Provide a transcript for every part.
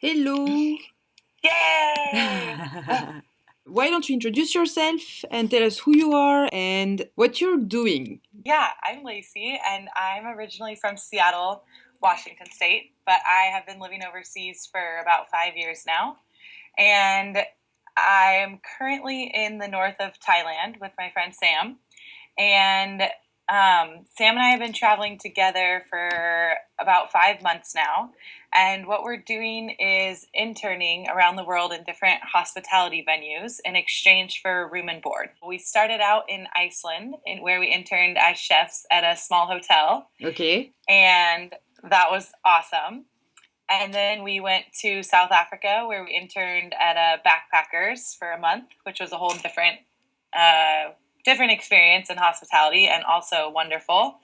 Hello. Yay! Why don't you introduce yourself and tell us who you are and what you're doing? Yeah, I'm Lacey, and I'm originally from Seattle, Washington State, but I have been living overseas for about 5 years now. And I am currently in the north of Thailand with my friend Sam. And Sam and I have been traveling together for about 5 months now. And what we're doing is interning around the world in different hospitality venues in exchange for room and board. We started out in Iceland, where we interned as chefs at a small hotel, Okay. and that was awesome. And then we went to South Africa, where we interned at a backpackers for a month, which was a whole uh, different experience in hospitality and also wonderful.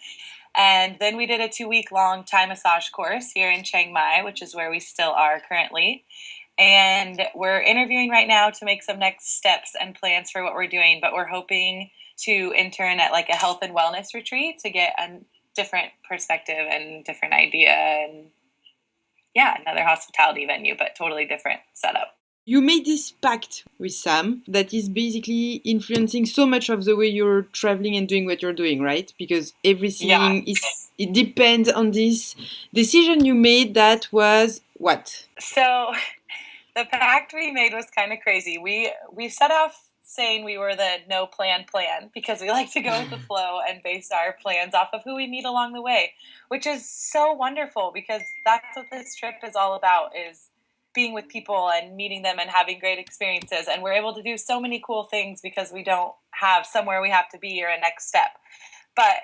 And then we did a 2 week long Thai massage course here in Chiang Mai, which is where we still are currently. And we're interviewing right now to make some next steps and plans for what we're doing. But we're hoping to intern at like a health and wellness retreat to get a different perspective and different idea. And yeah, another hospitality venue, but totally different setup. You made this pact with Sam that is basically influencing so much of the way you're traveling and doing what you're doing, right? Because Yeah. everything is it depends on this decision you made that was what? So the pact we made was kind of crazy. We set off saying we were the no plan because we like to go with the flow and base our plans off of who we meet along the way, which is so wonderful because that's what this trip is all about is being with people and meeting them and having great experiences, and we're able to do so many cool things because we don't have somewhere we have to be or a next step. But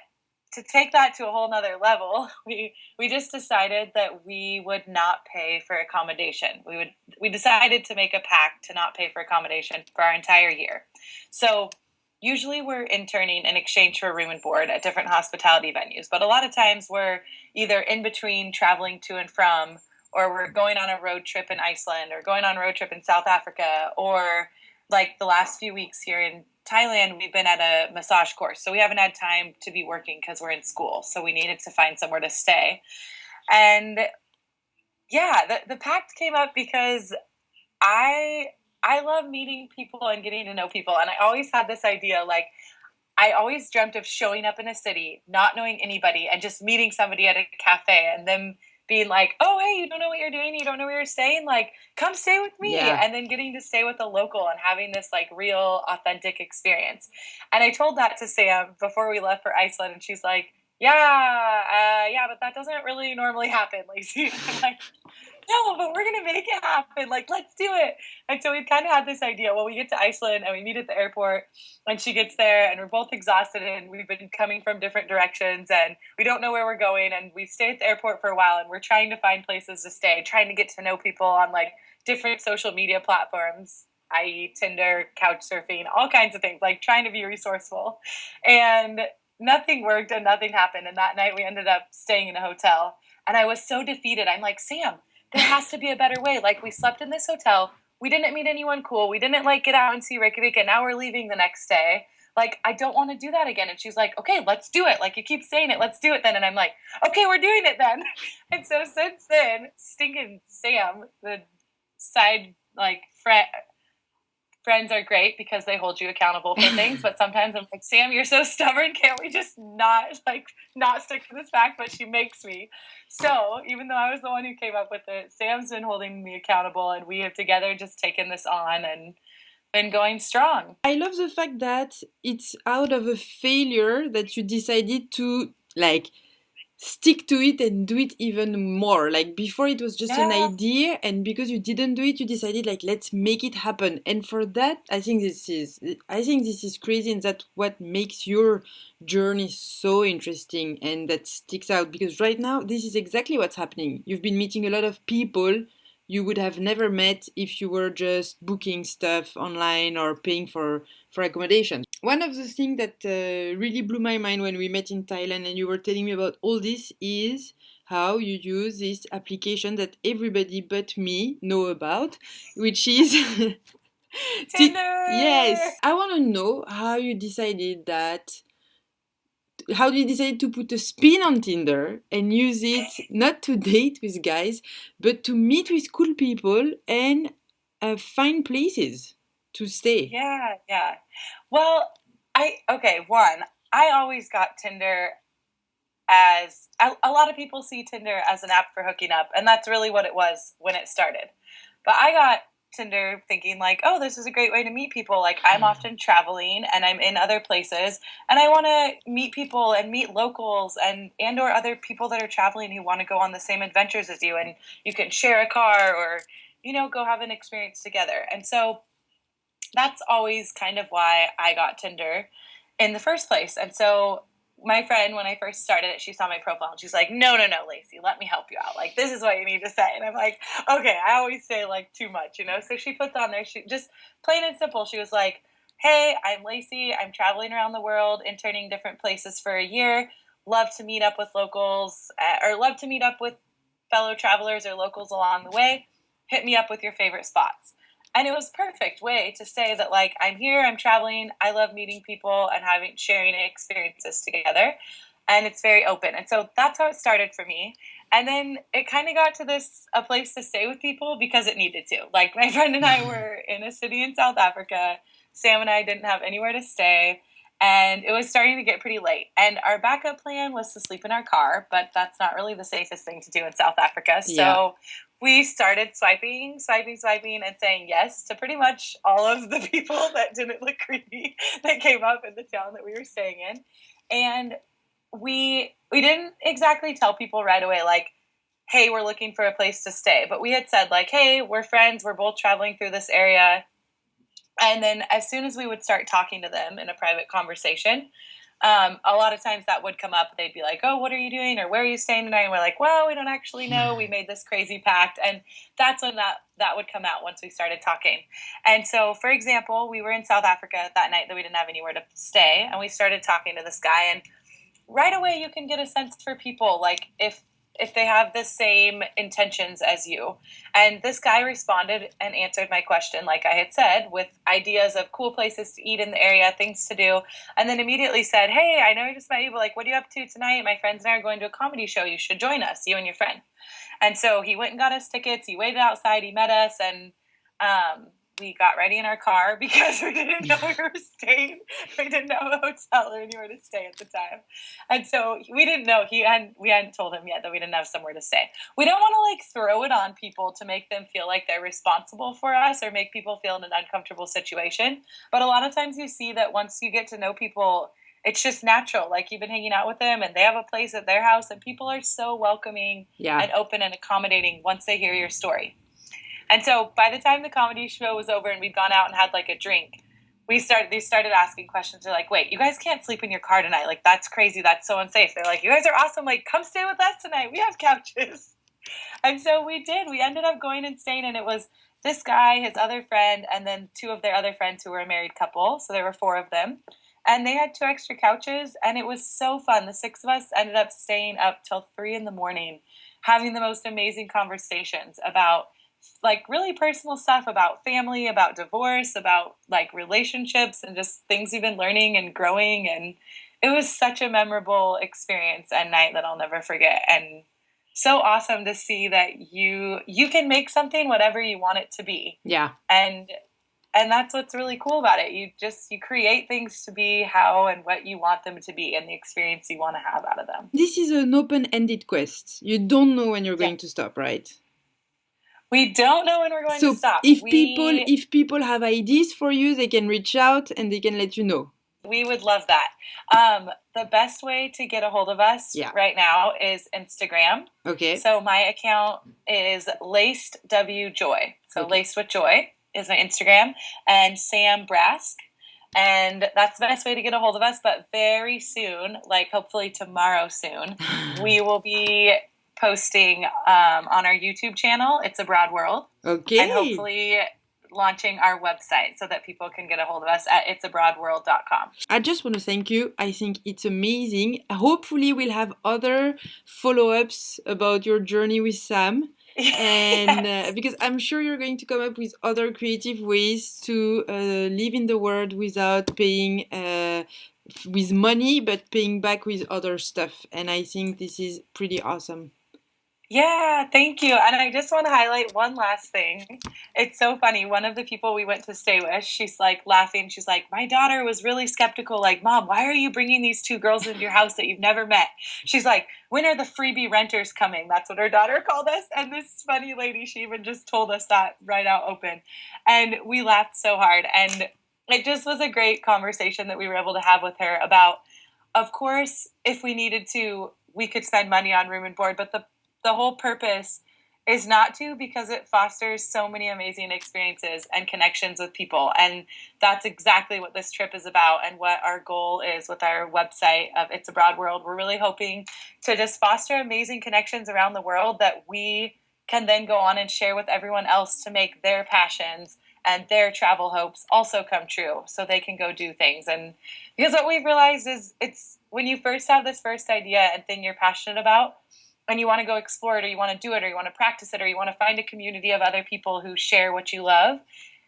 to take that to a whole nother level, we just decided that we would not pay for accommodation. We decided to make a pact to not pay for accommodation for our entire year. So usually we're interning in exchange for room and board at different hospitality venues, but a lot of times we're either in between traveling to and from, or we're going on a road trip in Iceland, or going on a road trip in South Africa, or like the last few weeks here in Thailand, we've been at a massage course. So we haven't had time to be working because we're in school. So we needed to find somewhere to stay. And yeah, the pact came up because I I love meeting people and getting to know people. And I always had this idea like I always dreamt of showing up in a city, not knowing anybody, and just meeting somebody at a cafe and them being like, oh, hey, you don't know what you're doing. You don't know where you're staying. Like, come stay with me. Yeah. And then getting to stay with a local and having this like real, authentic experience. And I told that to Sam before we left for Iceland. And she's like, yeah, but that doesn't really normally happen, Lacey. I'm like, no, but we're gonna make it happen. Like, let's do it. And so we've kind of had this idea. Well, we get to Iceland and we meet at the airport, and she gets there, and we're both exhausted, and we've been coming from different directions, and we don't know where we're going, and we stay at the airport for a while, and we're trying to find places to stay, trying to get to know people on like different social media platforms, i.e., Tinder, couch surfing, all kinds of things, like trying to be resourceful, and nothing worked and nothing happened. And that night we ended up staying in a hotel, and I was so defeated. I'm like, Sam, there has to be a better way. Like, we slept in this hotel. We didn't meet anyone cool. We didn't like get out and see Reykjavik, and now we're leaving the next day. Like, I don't want to do that again. And she's like, okay, let's do it. Like, you keep saying it, let's do it then. And I'm like, okay, we're doing it then. And so since then, stinking Sam, the side like friends are great because they hold you accountable for things, but sometimes I'm like, Sam, you're so stubborn, can't we just not stick to this fact? But she makes me. So even though I was the one who came up with it, Sam's been holding me accountable, and we have together just taken this on and been going strong. I love the fact that it's out of a failure that you decided to like stick to it and do it even more. Like before it was just an Yeah. idea, and because you didn't do it you decided like let's make it happen. And for that I think this is crazy, and that's what makes your journey so interesting and that sticks out, because right now this is exactly what's happening. You've been meeting a lot of people you would have never met if you were just booking stuff online or paying for accommodation. One of the things that really blew my mind when we met in Thailand and you were telling me about all this is how you use this application that everybody but me know about, which is Tinder. yes. I want to know how you decided that how do you decide to put a spin on Tinder and use it not to date with guys, but to meet with cool people and find places to stay? Yeah. Well, one, I always got Tinder as a lot of people see Tinder as an app for hooking up, and that's really what it was when it started. But I got Tinder thinking like, oh, this is a great way to meet people. Like I'm often traveling and I'm in other places and I want to meet people and meet locals and or other people that are traveling who want to go on the same adventures as you, and you can share a car or go have an experience together. And so that's always kind of why I got Tinder in the first place. And so my friend, when I first started it, she saw my profile and she's like, no, Lacey, let me help you out. Like, this is what you need to say. And I'm like, okay, I always say like too much. So she puts on there, she just plain and simple. She was like, hey, I'm Lacey. I'm traveling around the world, interning different places for a year. Love to meet up with locals or love to meet up with fellow travelers or locals along the way. Hit me up with your favorite spots. And it was a perfect way to say that, like, I'm here, I'm traveling, I love meeting people and sharing experiences together. And it's very open. And so that's how it started for me. And then it kind of got to a place to stay with people because it needed to. Like, my friend and I were in a city in South Africa. Sam and I didn't have anywhere to stay. And it was starting to get pretty late. And our backup plan was to sleep in our car, but that's not really the safest thing to do in South Africa. So we started swiping, and saying yes to pretty much all of the people that didn't look creepy that came up in the town that we were staying in. And we didn't exactly tell people right away, like, hey, we're looking for a place to stay. But we had said, like, hey, we're friends. We're both traveling through this area. And then as soon as we would start talking to them in a private conversation, a lot of times that would come up. They'd be like, oh, what are you doing? Or where are you staying tonight? And we're like, well, we don't actually know. We made this crazy pact. And that's when that would come out once we started talking. And so, for example, we were in South Africa that night that we didn't have anywhere to stay. And we started talking to this guy. And right away, you can get a sense for people, like if they have the same intentions as you. And this guy responded and answered my question, like I had said, with ideas of cool places to eat in the area, things to do. And then immediately said, hey, I know I just met you, but like, what are you up to tonight? My friends and I are going to a comedy show. You should join us, you and your friend. And so he went and got us tickets. He waited outside. He met us. And we got ready in our car because we didn't know we were staying. We didn't have a hotel or anywhere to stay at the time. And so we didn't know. We hadn't told him yet that we didn't have somewhere to stay. We don't want to like throw it on people to make them feel like they're responsible for us or make people feel in an uncomfortable situation. But a lot of times you see that once you get to know people, it's just natural. Like you've been hanging out with them and they have a place at their house and people are so welcoming and open and accommodating once they hear your story. And so by the time the comedy show was over and we'd gone out and had like a drink, they started asking questions. They're like, wait, you guys can't sleep in your car tonight. Like, that's crazy. That's so unsafe. They're like, you guys are awesome. Like, come stay with us tonight. We have couches. And so we did. We ended up going and staying. And it was this guy, his other friend, and then two of their other friends who were a married couple. So there were four of them. And they had 2 extra couches. And it was so fun. The 6 of us ended up staying up till 3 a.m, having the most amazing conversations about like really personal stuff about family, about divorce, about like relationships and just things we've been learning and growing. And it was such a memorable experience and night that I'll never forget. And so awesome to see that you can make something whatever you want it to be. Yeah. And that's what's really cool about it. You create things to be how and what you want them to be and the experience you want to have out of them. This is an open-ended quest. You don't know when you're going to stop, right? We don't know when we're going to stop. If people have ideas for you, they can reach out and they can let you know. We would love that. The best way to get a hold of us right now is Instagram. Okay. So my account is Laced W Joy. So Laced with Joy is my Instagram, and Sam Brask. And that's the best way to get a hold of us. But very soon, like hopefully tomorrow soon, we will be posting on our YouTube channel, It's a Broad World. Okay. And hopefully launching our website so that people can get a hold of us at itsabroadworld.com. I just want to thank you. I think it's amazing. Hopefully we'll have other follow-ups about your journey with Sam. And because I'm sure you're going to come up with other creative ways to live in the world without paying with money, but paying back with other stuff. And I think this is pretty awesome. Yeah, thank you. And I just want to highlight one last thing. It's so funny. One of the people we went to stay with, she's like laughing. She's like, my daughter was really skeptical. Like, Mom, why are you bringing these two girls into your house that you've never met? She's like, when are the freebie renters coming? That's what her daughter called us. And this funny lady, she even just told us that right out open. And we laughed so hard. And it just was a great conversation that we were able to have with her about, of course, if we needed to, we could spend money on room and board, but the whole purpose is not to, because it fosters so many amazing experiences and connections with people. And that's exactly what this trip is about and what our goal is with our website of It's a Broad World. We're really hoping to just foster amazing connections around the world that we can then go on and share with everyone else to make their passions and their travel hopes also come true so they can go do things. And because what we've realized is it's when you first have this first idea and thing you're passionate about, and you want to go explore it, or you want to do it, or you want to practice it, or you want to find a community of other people who share what you love,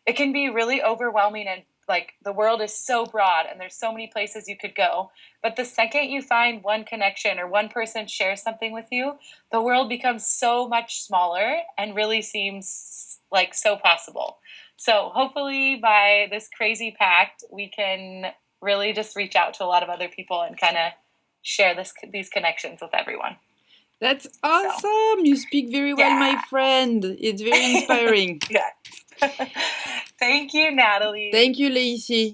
it can be really overwhelming. And like the world is so broad and there's so many places you could go. But the second you find one connection or one person shares something with you, the world becomes so much smaller and really seems like so possible. So hopefully by this crazy pact, we can really just reach out to a lot of other people and kind of share these connections with everyone. That's awesome. You speak very well, my friend. It's very inspiring. Yeah. Thank you, Natalie. Thank you, Lacey.